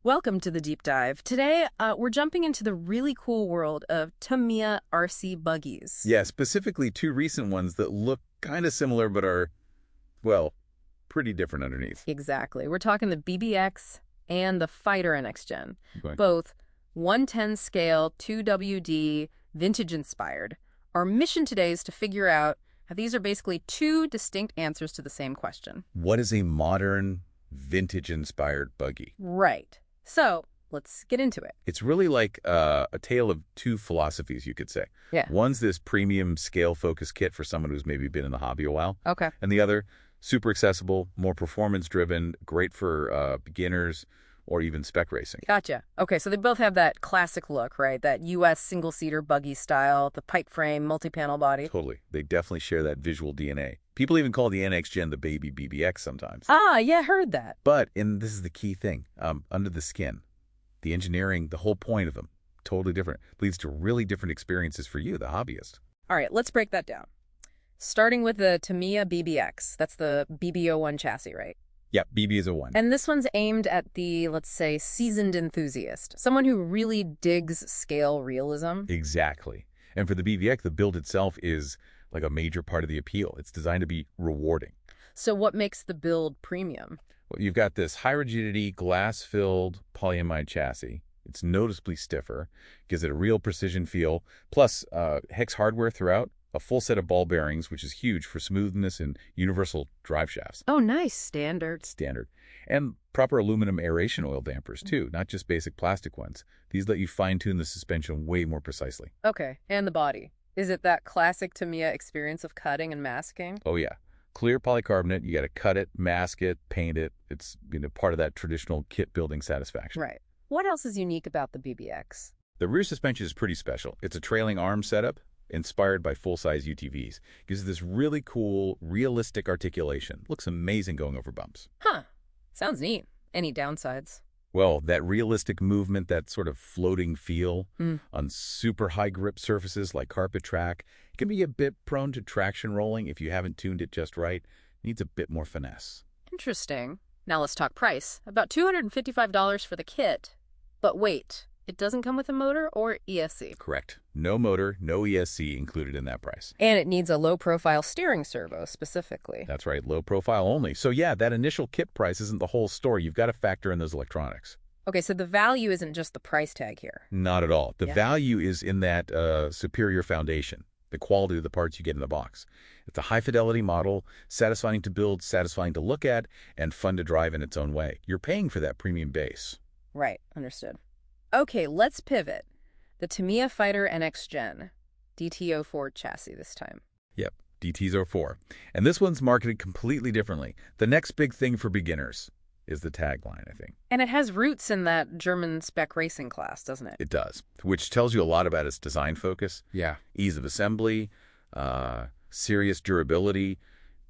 Welcome to the deep dive. Today, we're jumping into the really cool world of Tamiya RC buggies. Yeah, specifically two recent ones that look kind of similar but are, well, pretty different underneath. Exactly. We're talking the BBX and the Fighter NX Gen. Going. Both 110 scale, 2WD, vintage inspired. Our mission today is to figure out how these are basically two distinct answers to the same question. What is a modern, vintage-inspired buggy? Right. So, let's get into it. It's really like a tale of two philosophies, you could say. Yeah. One's this premium scale-focused kit for someone who's maybe been in the hobby a while. Okay. And the other, super accessible, more performance-driven, great for beginners or even spec racing. Gotcha. Okay, so they both have that classic look, right? That U.S. single-seater buggy style, the pipe frame, multi-panel body. Totally. They definitely share that visual DNA. People even call the NX Gen the baby BBX sometimes. Ah, yeah, heard that. But, and this is the key thing, under the skin, the engineering, the whole point of them, totally different. Leads to really different experiences for you, the hobbyist. All right, let's break that down. Starting with the Tamiya BBX. That's the BB01 chassis, right? Yeah, BB is a one. And this one's aimed at the, let's say, seasoned enthusiast. Someone who really digs scale realism. Exactly. And for the BBX, the build itself is like a major part of the appeal. It's designed to be rewarding. So what makes the build premium? Well, you've got this high-rigidity, glass-filled polyamide chassis. It's noticeably stiffer, gives it a real precision feel, plus hex hardware throughout, a full set of ball bearings, which is huge for smoothness and universal drive shafts. Oh, nice. Standard. Standard. And proper aluminum aeration oil dampers, too, not just basic plastic ones. These let you fine-tune the suspension way more precisely. Okay, and the body. Is it that classic Tamiya experience of cutting and masking? Oh, yeah. Clear polycarbonate, you got to cut it, mask it, paint it. It's part of that traditional kit building satisfaction. Right. What else is unique about the BBX? The rear suspension is pretty special. It's a trailing arm setup inspired by full-size UTVs. Gives it this really cool, realistic articulation. Looks amazing going over bumps. Huh. Sounds neat. Any downsides? Well, that realistic movement, that sort of floating feel on super high grip surfaces like carpet track, can be a bit prone to traction rolling if you haven't tuned it just right. Needs a bit more finesse. Interesting. Now let's talk price. About $255 for the kit. But wait, it doesn't come with a motor or ESC. Correct. No motor, no ESC included in that price. And it needs a low-profile steering servo specifically. That's right, low profile only. So yeah, that initial kit price isn't the whole story. You've got to factor in those electronics. Okay, so the value isn't just the price tag here. Not at all. The Yeah. value is in that superior foundation, the quality of the parts you get in the box. It's a high-fidelity model, satisfying to build, satisfying to look at, and fun to drive in its own way. You're paying for that premium base. Right, understood. Okay, let's pivot. The Tamiya Fighter NX Gen, DT04 chassis this time. Yep, DT04. And this one's marketed completely differently. The next big thing for beginners is the tagline, I think. And it has roots in that German spec racing class, doesn't it? It does, which tells you a lot about its design focus. Yeah. Ease of assembly, serious durability,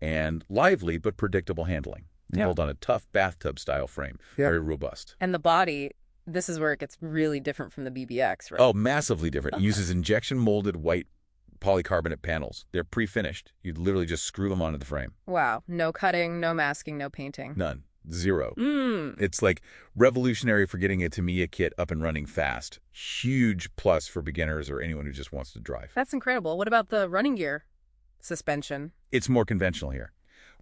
and lively but predictable handling. Yeah. Built on a tough bathtub-style frame. Yeah. Very robust. And the body, this is where it gets really different from the BBX, right? Oh, massively different. It uses injection-molded white polycarbonate panels. They're pre-finished. You'd literally just screw them onto the frame. Wow, no cutting, no masking, no painting. None. Zero. Mmm. It's like revolutionary for getting a Tamiya kit up and running fast. Huge plus for beginners or anyone who just wants to drive. That's incredible. What about the running gear? Suspension. It's more conventional here.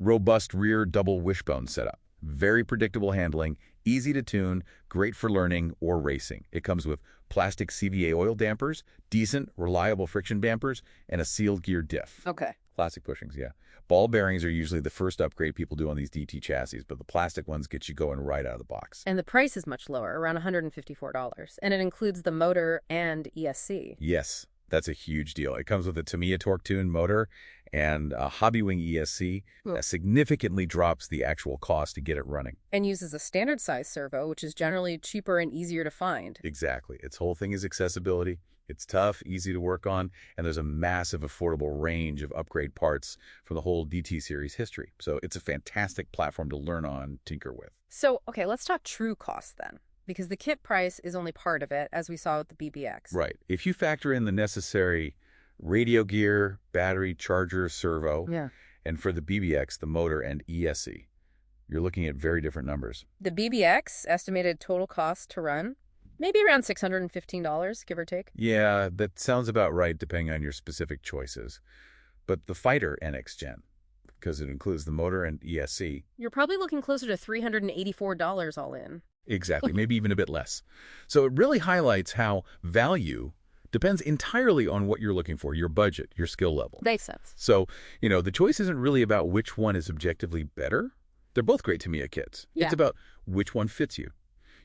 Robust rear double wishbone setup. Very predictable handling, easy to tune, great for learning or racing. It comes with plastic CVA oil dampers, decent, reliable friction dampers, and a sealed gear diff. Okay. Classic bushings, yeah. Ball bearings are usually the first upgrade people do on these DT chassis, but the plastic ones get you going right out of the box. And the price is much lower, around $154. And it includes the motor and ESC. Yes, that's a huge deal. It comes with a Tamiya torque tune motor and a Hobbywing ESC that significantly drops the actual cost to get it running. And uses a standard size servo, which is generally cheaper and easier to find. Exactly. Its whole thing is accessibility. It's tough, easy to work on, and there's a massive affordable range of upgrade parts from the whole DT series history. So it's a fantastic platform to learn on, tinker with. So, okay, let's talk true cost then. Because the kit price is only part of it, as we saw with the BBX. Right. If you factor in the necessary radio gear, battery, charger, servo, Yeah. and for the BBX, the motor and ESC, You're looking at very different numbers. The BBX, estimated total cost to run, maybe around $615, give or take. Yeah, that sounds about right depending on your specific choices. But the Fighter NX Gen, because it includes the motor and ESC. You're probably looking closer to $384 all in. Exactly, maybe even a bit less. So it really highlights how value depends entirely on what you're looking for, your budget, your skill level. Makes sense. So, the choice isn't really about which one is objectively better. They're both great Tamiya kits. Yeah. It's about which one fits you,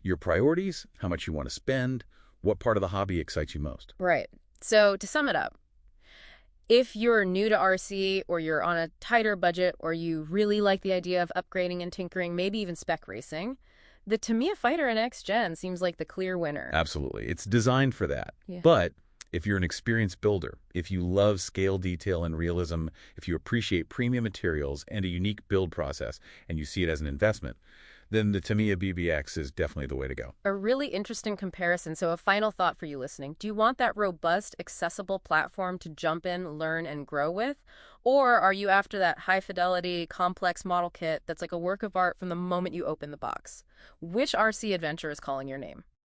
your priorities, how much you want to spend, what part of the hobby excites you most. Right. So to sum it up, if you're new to RC or you're on a tighter budget or you really like the idea of upgrading and tinkering, maybe even spec racing, the Tamiya Fighter NX Gen seems like the clear winner. Absolutely. It's designed for that. Yeah. But if you're an experienced builder, if you love scale detail and realism, if you appreciate premium materials and a unique build process, and you see it as an investment, then the Tamiya BBX is definitely the way to go. A really interesting comparison. So a final thought for you listening. Do you want that robust, accessible platform to jump in, learn, and grow with? Or are you after that high-fidelity, complex model kit that's like a work of art from the moment you open the box? Which RC adventure is calling your name?